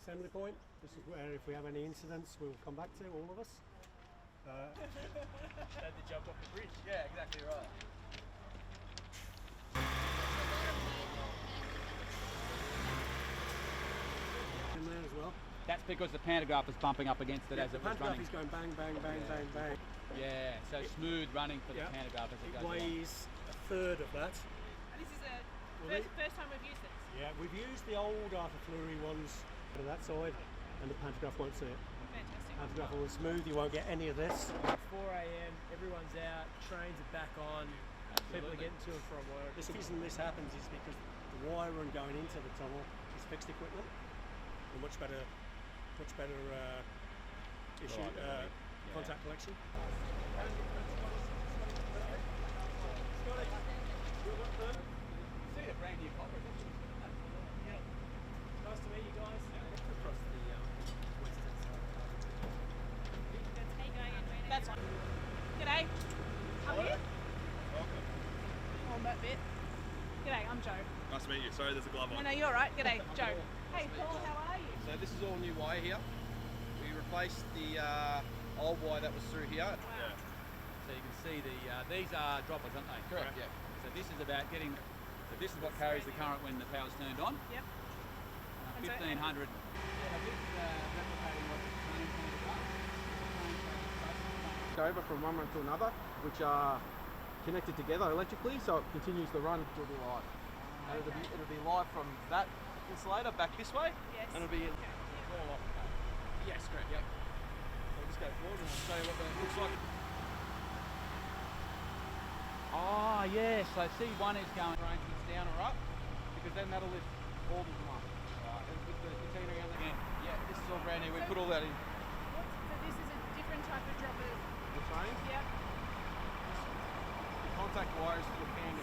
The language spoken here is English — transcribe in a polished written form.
assembly point. This is where, if we have any incidents, we'll come back to, all of us. Had to jump off the bridge. Yeah, exactly right. In there as well. That's because the pantograph is bumping up against it as The it was pantograph running. is going bang, bang, bang, bang, bang. Yeah, so smooth running for the pantograph as it goes It along. weighs a third of that. And this is the Well, first time we've used this. Yeah, we've used the old Arthur Fleury ones to that side, and the pantograph won't see it. Fantastic. Pantograph will be smooth, you won't get any of this. 4 a.m. Everyone's out. Trains are back on. People are getting to and from work. The reason this happens is because the wiring going into the tunnel is fixed equipment. A much better issue, contact collection. See the brand new copper. Nice to meet you guys. Across the western side. That's fine. G'day. How are you? Welcome. Oh, Matt Bit. G'day, I'm Joe. Nice to meet you. Sorry, there's a glove No, on. no, you're alright. G'day, Joe. Hey, Paul, how are you? So this is all new wire here. We replaced the old wire that was through here. Wow. So you can see these are droppers, aren't they? Correct, yeah. So this is about getting. So this is what carries the current when the power's turned on. Yep. And so- 1500. Yeah, this is replicating what the train does. Over from one run to another, which are connected together electrically, so it continues the run till the live. And it'll be live from that insulator back this way, Yes. and it'll be Okay. all off. Yes, correct. Yep. I'll just go forward and show you what that looks like. Oh, yes. So C1 is going. Arrangements down or up, because then that'll lift all of them up. Right. And with the container around the end. Yeah, this is all brand new. We put all that in. So this is a different type of dropper. The train. Yep. The contact wires for the pan